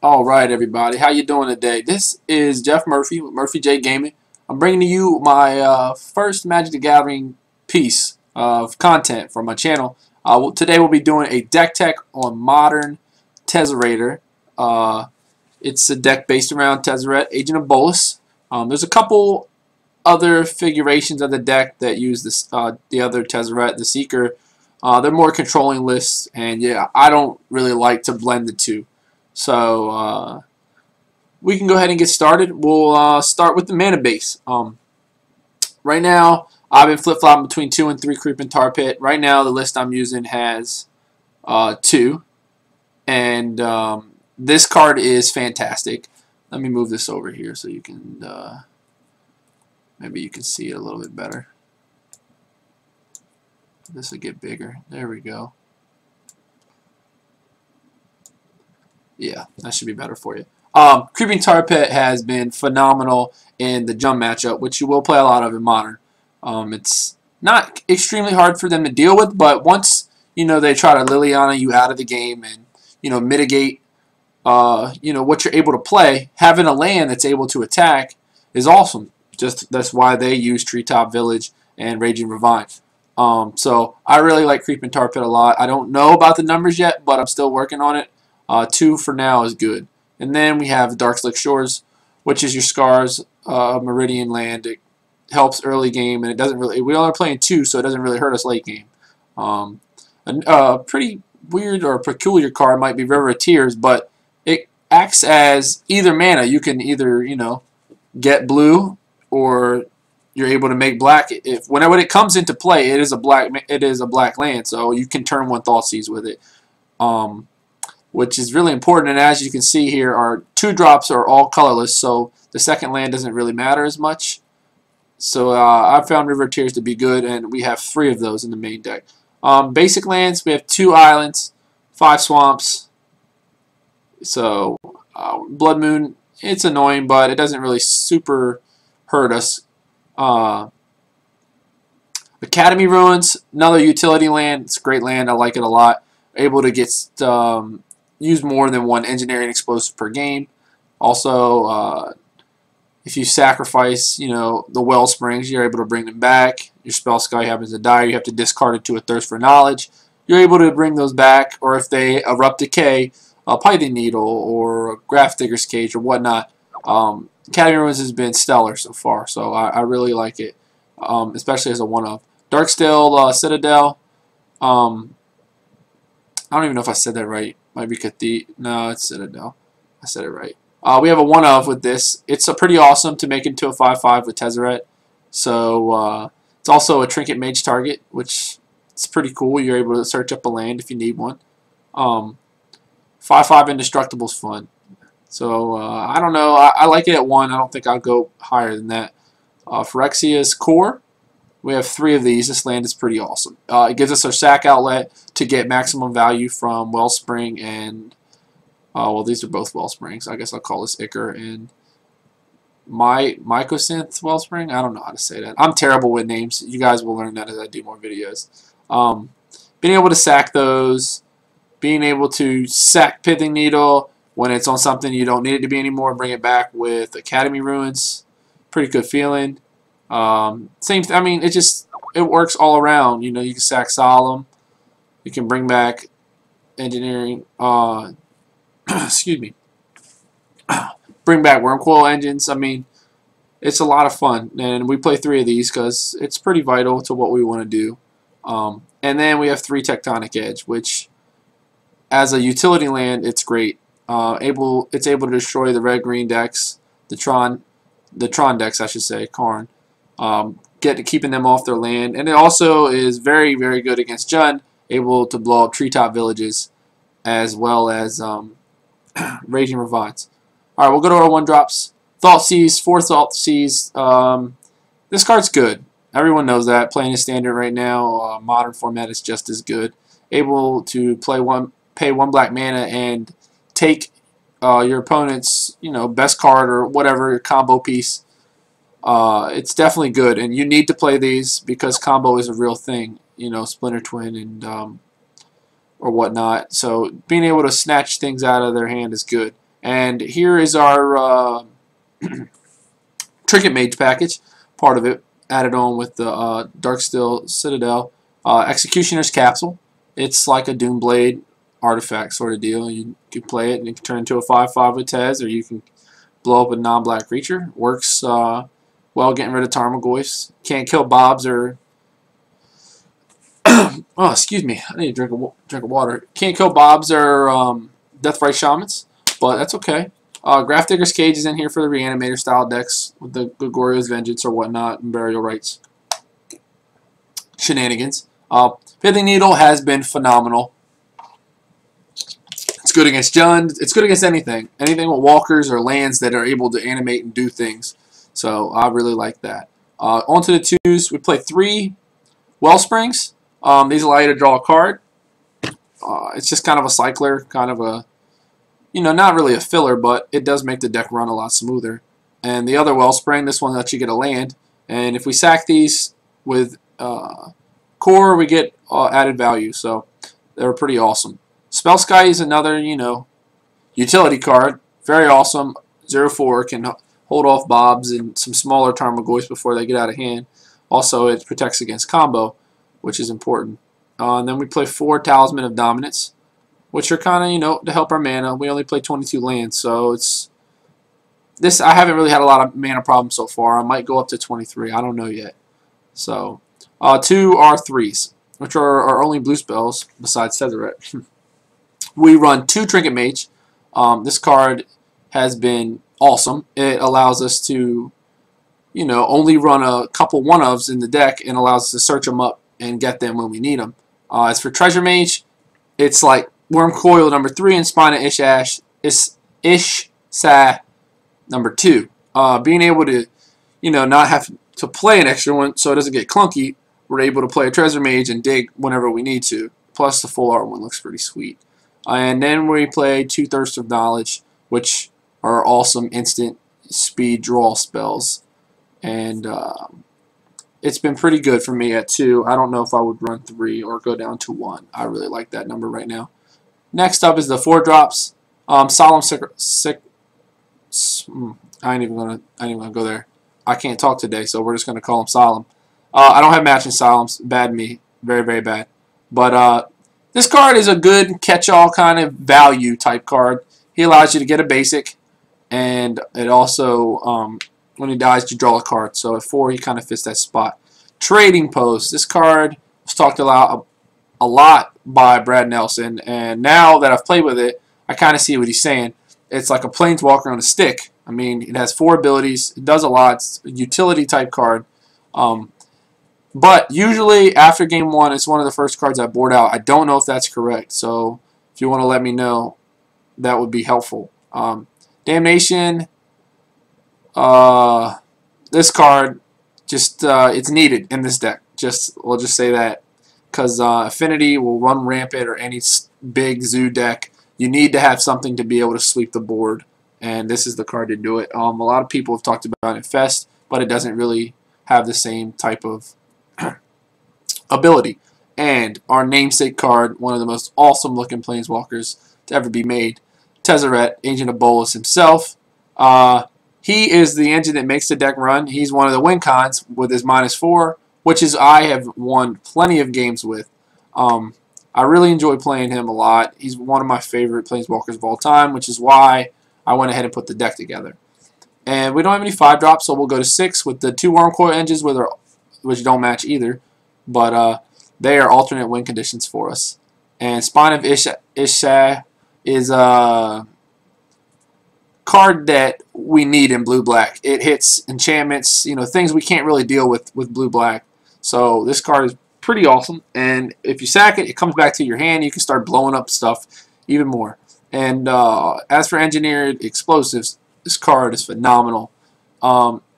All right, everybody, how you doing today? This is Jeff Murphy with Murphy J Gaming. I'm bringing to you my first Magic the Gathering piece of content for my channel. Today we'll be doing a deck tech on Modern Tezzerator. It's a deck based around Tezzeret, Agent of Bolas. There's a couple other figurations of the deck that use this, the other Tezzeret, the Seeker. They're more controlling lists, and yeah, I don't really like to blend the two. So we can go ahead and get started. We'll start with the mana base. Right now, I've been flip-flopping between 2 and 3 Creeping Tar Pit. Right now, the list I'm using has 2. And this card is fantastic. Let me move this over here so you can, maybe you can see it a little bit better. This will get bigger. There we go. Yeah, that should be better for you. Creeping Tar Pit has been phenomenal in the jump matchup, which you will play a lot of in Modern. It's not extremely hard for them to deal with, but once they try to Liliana you out of the game and mitigate what you're able to play, having a land that's able to attack is awesome. That's why they use Treetop Village and Raging Ravine. So I really like Creeping Tar Pit a lot. I don't know about the numbers yet, but I'm still working on it. 2 for now is good. And then we have Darkslick Shores, which is your Scars Meridian land. It helps early game, and it doesn't really. We only are playing 2, so it doesn't really hurt us late game. A pretty weird or peculiar card might be River of Tears, but it acts as either mana. You can either get blue, or you're able to make black. Whenever it comes into play, it is a black land, so you can turn 1 Thoughtseize with it. Which is really important, and as you can see here, our 2 drops are all colorless, so the second land doesn't really matter as much. So I found River of Tears to be good, and we have 3 of those in the main deck. Basic lands, we have 2 islands, 5 swamps. So Blood Moon, it's annoying, but it doesn't really super hurt us. Academy Ruins, another utility land. It's a great land, I like it a lot. Able to get use more than 1 engineering explosive per game. Also, if you sacrifice, the Wellsprings, you're able to bring them back. Your Spellskite happens to die, you have to discard it to a Thirst for Knowledge. You're able to bring those back, or if they Erupt Decay, a Pithing Needle, or a Grafdigger's Cage, or whatnot. Academy Ruins has been stellar so far, so I really like it, especially as a one-of. Darksteel Citadel. I don't even know if I said that right. Might be Cathedral. No, it's Citadel. I said it right. We have a one-of with this. It's pretty awesome to make into a 5/5 with Tezzeret. So it's also a Trinket Mage target, which is pretty cool. You're able to search up a land if you need one. 5/5 Indestructible is fun. So I don't know. I like it at 1. I don't think I'll go higher than that. Phyrexia's Core. We have 3 of these. This land is pretty awesome. It gives us our sack outlet to get maximum value from Wellspring and, well, these are both Wellsprings. I guess I'll call this Ichor and Mycosynth Wellspring. I don't know how to say that. I'm terrible with names. You guys will learn that as I do more videos. Being able to sack those, being able to sack Pithing Needle when it's on something you don't need it to be anymore, bring it back with Academy Ruins. Pretty good feeling. I mean, it works all around. You can sack Solemn. You can bring back engineering. Excuse me. Bring back Wurmcoil Engines. I mean, it's a lot of fun, and we play 3 of these because it's pretty vital to what we want to do. And then we have 3 Tectonic Edge, which, as a utility land, it's great. It's able to destroy the red-green decks, the Tron decks, I should say, Karn. Keeping them off their land, and it also is very, very good against Jund, able to blow up treetop villages as well as Raging Ravines. Alright, we'll go to our 1-drops. Thoughtseize, 4 Thoughteize. This card's good. Everyone knows that. Playing a standard right now, modern format is just as good. Able to pay 1 black mana and take your opponent's best card or whatever, your combo piece. It's definitely good, and you need to play these because combo is a real thing. Splinter Twin and or whatnot. So being able to snatch things out of their hand is good. And here is our Trinket Mage package, part of it, added on with the Darksteel Citadel. Executioner's Capsule. It's like a Doomblade artifact sort of deal. You can play it and it can turn into a 5/5 with Tez, or you can blow up a non-black creature. Works well getting rid of Tarmogoyfs. Can't kill Bobs or... oh, excuse me. I need to drink of water. Can't kill Bobs or Deathrite Shamans, but that's okay. Grafdigger's Cage is in here for the Reanimator style decks with the Gregorio's Vengeance or whatnot and Burial Rites shenanigans. Pithing Needle has been phenomenal. It's good against Jund. It's good against anything. Anything with walkers or lands that are able to animate and do things. So I really like that. On to the 2s. We play 3 Wellsprings. These allow you to draw a card. It's just kind of a cycler, kind of a, you know, not really a filler, but it does make the deck run a lot smoother. And the other Wellspring, this one lets you get a land. And if we sack these with core, we get added value. So they're pretty awesome. Spellskite is another, you know, utility card. Very awesome. 0/4 can hold off Bobs and some smaller Tarmogoyfs before they get out of hand. Also, it protects against combo, which is important. And then we play 4 Talisman of Dominance, which are kind of, you know, to help our mana. We only play 22 lands, so it's... This, I haven't really had a lot of mana problems so far. I might go up to 23. I don't know yet. So, 2 R3s, which are our only blue spells besides Tezzeret. We run 2 Trinket Mage. This card has been awesome. It allows us to, you know, only run a couple one-ofs in the deck and allows us to search them up and get them when we need them. As for Treasure Mage, it's like Wurmcoil number 3 and Spine of Ish Sah number 2. Being able to, you know, not have to play an extra one so it doesn't get clunky, we're able to play a Treasure Mage and dig whenever we need to. Plus the full art one looks pretty sweet. And then we play 2 Thirst of Knowledge, which are awesome instant speed draw spells. And it's been pretty good for me at 2. I don't know if I would run 3 or go down to 1. I really like that number right now. Next up is the 4 drops. Solemn I ain't even gonna go there. I can't talk today, so we're just gonna call him Solemn. I don't have matching Solemns. Bad me. Very, very bad. But this card is a good catch-all kind of value type card. He allows you to get a basic, and it also, when he dies, you draw a card. So at 4, he kind of fits that spot. Trading Post. This card was talked a lot by Brad Nelson, and now that I've played with it, I kind of see what he's saying. It's like a Planeswalker on a stick. I mean, it has 4 abilities. It does a lot. It's a utility type card. But usually after game 1, it's one of the first cards I board out. I don't know if that's correct, so if you want to let me know, that would be helpful. Damnation. This card, just it's needed in this deck. We'll just say that, because Affinity will run rampant, or any big zoo deck. You need to have something to be able to sweep the board, and this is the card to do it. A lot of people have talked about Infest, but it doesn't really have the same type of ability. And our namesake card, one of the most awesome looking Planeswalkers to ever be made, Tezzeret, Agent of Bolas himself. He is the engine that makes the deck run. He's one of the win cons with his -4, which is I have won plenty of games with. I really enjoy playing him a lot. He's one of my favorite Planeswalkers of all time, which is why I went ahead and put the deck together. And we don't have any 5-drops, so we'll go to 6 with the 2 Wurmcoil Engines, which don't match either. But they are alternate win conditions for us. And Spine of Ish Sah is a card that we need in blue-black. It hits enchantments, you know, things we can't really deal with blue-black. So this card is pretty awesome. And if you sack it, it comes back to your hand. You can start blowing up stuff even more. And as for Engineered Explosives, this card is phenomenal.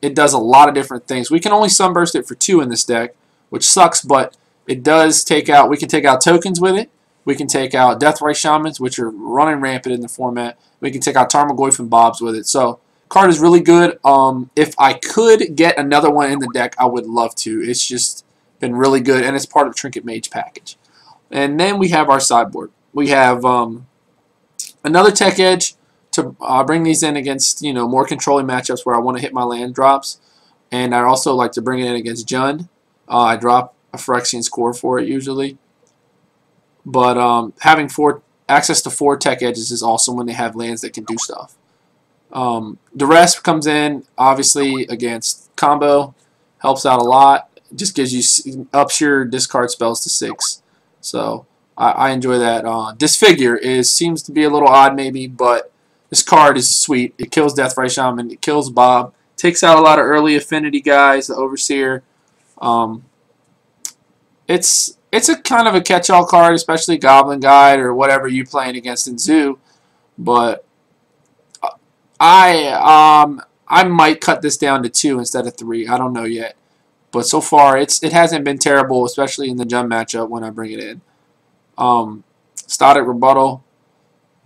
It does a lot of different things. We can only Sunburst it for 2 in this deck, which sucks, but it does take out, we can take out tokens with it. We can take out Deathrite Shamans, which are running rampant in the format. We can take out Tarmogoyf and Bobs with it. So, card is really good. If I could get another one in the deck, I would love to. It's just been really good, and it's part of Trinket Mage package. And then we have our sideboard. We have another Tech Edge to bring these in against, you know, more controlling matchups where I want to hit my land drops. And I also like to bring it in against Jund. I drop a Phyrexian score for it usually. But having access to 4 tech edges is awesome when they have lands that can do stuff. The rest comes in, obviously, against combo. Helps out a lot. Just gives you, ups your discard spells to 6. So I enjoy that. Disfigure seems to be a little odd maybe, but this card is sweet. It kills Deathrite Shaman. It kills Bob. Takes out a lot of early affinity guys, the Overseer. It's a kind of a catch-all card, especially Goblin Guide or whatever you playing against in Zoo. But I might cut this down to 2 instead of 3. I don't know yet. But so far it hasn't been terrible, especially in the Jund matchup when I bring it in. Static Rebuttal.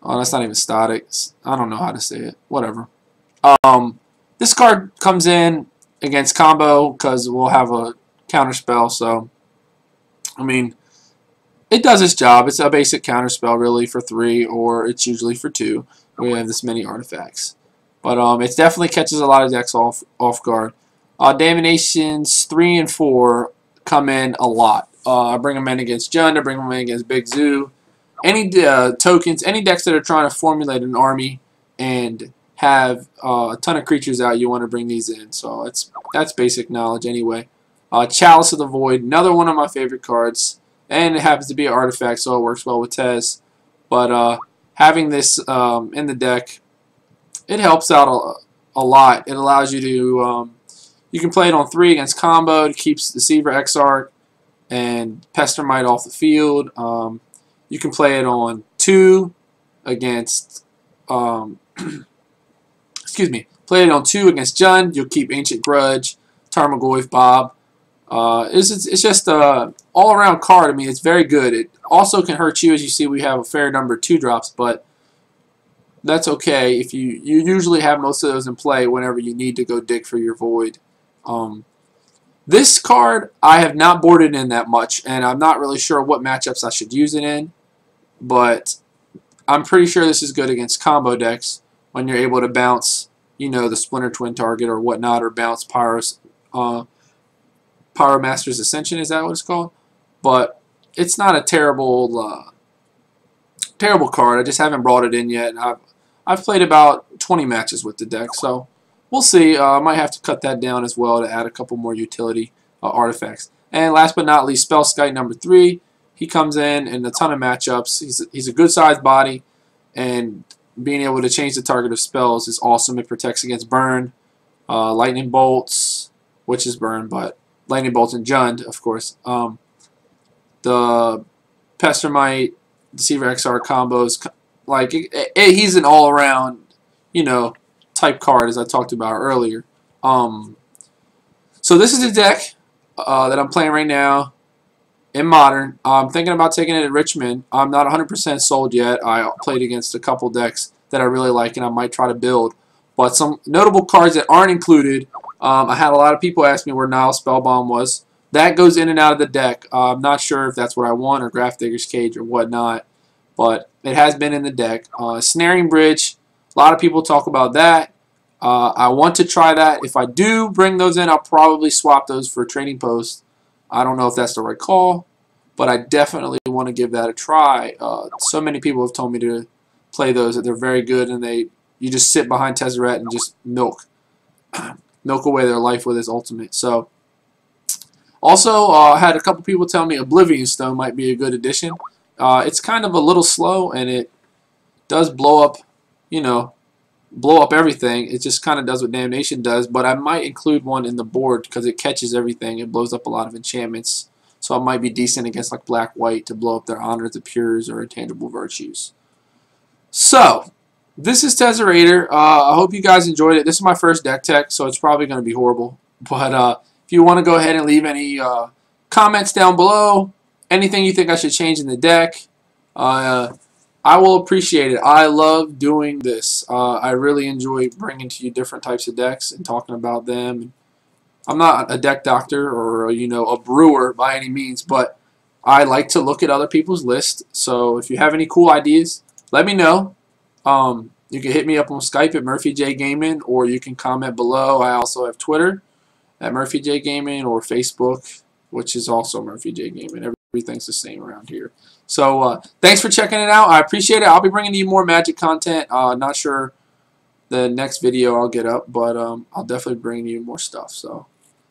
Oh, that's not even static. I don't know how to say it. Whatever. This card comes in against combo because we'll have a counter spell. So, I mean, it does its job. It's a basic counter spell really for 3, or it's usually for 2. We have this many artifacts. But it definitely catches a lot of decks off guard. Damnations 3 and 4 come in a lot. I bring them in against Jund. I bring them in against Big Zoo. Any tokens, any decks that are trying to formulate an army and have a ton of creatures out, you want to bring these in. So that's basic knowledge anyway. Chalice of the Void, another one of my favorite cards. And it happens to be an artifact, so it works well with Tez. But having this in the deck, it helps out a lot. It allows you to, you can play it on 3 against combo. It keeps Deceiver Exarch and Pestermite off the field. You can play it on 2 against, excuse me, play it on 2 against Jund. You'll keep Ancient Grudge, Tarmogoyf Bob. It's just a all-around card. I mean, it's very good. It also can hurt you. As you see, we have a fair number of 2-drops, but that's okay. If you usually have most of those in play whenever you need to go dig for your Void. This card I have not boarded in that much, and I'm not really sure what matchups I should use it in, but I'm pretty sure this is good against combo decks when you're able to bounce, you know, the Splinter Twin target or whatnot, or bounce Pyromaster's Ascension, is that what it's called? But it's not a terrible terrible card. I just haven't brought it in yet. I've played about 20 matches with the deck, so we'll see. I might have to cut that down as well to add a couple more utility artifacts. And last but not least, Spellskite number 3. He comes in a ton of matchups. He's a good sized body, and being able to change the target of spells is awesome. It protects against burn, lightning bolts, which is burn, but lightning bolts and Jund, of course. The Pestermite, Deceiver Exarch combos, like he's an all-around, you know, type card as I talked about earlier. So this is the deck that I'm playing right now in Modern. I'm thinking about taking it to Richmond. I'm not 100% sold yet. I played against a couple decks that I really like, and I might try to build. But some notable cards that aren't included. I had a lot of people ask me where Nile Spellbomb was. That goes in and out of the deck. I'm not sure if that's what I want, or Grafdigger's Cage or whatnot, but it has been in the deck. Snaring Bridge, a lot of people talk about that. I want to try that. If I do bring those in, I'll probably swap those for Trading Post. I don't know if that's the right call, but I definitely want to give that a try. So many people have told me to play those, that they're very good, and you just sit behind Tezzeret and just milk away their life with his ultimate. So, also, I had a couple people tell me Oblivion Stone might be a good addition. It's kind of a little slow, and it does blow up, you know, everything. It just kind of does what Damnation does, but I might include one in the board because it catches everything. It blows up a lot of enchantments, so it might be decent against like Black-White to blow up their Honors of Pures or Intangible Virtues. So, this is Tezzerator. I hope you guys enjoyed it. This is my first deck tech, so it's probably going to be horrible. But if you want to go ahead and leave any comments down below, anything you think I should change in the deck, I will appreciate it. I love doing this. I really enjoy bringing to you different types of decks and talking about them. I'm not a deck doctor or, you know, a brewer by any means, but I like to look at other people's lists. So if you have any cool ideas, let me know. You can hit me up on Skype at Murphy J Gaming, or you can comment below. I also have Twitter at Murphy J Gaming, or Facebook, which is also Murphy J Gaming. Everything's the same around here. So thanks for checking it out. I appreciate it. I'll be bringing you more Magic content. Not sure the next video I'll get up, but I'll definitely bring you more stuff. So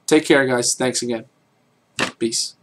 take care, guys. Thanks again. Peace.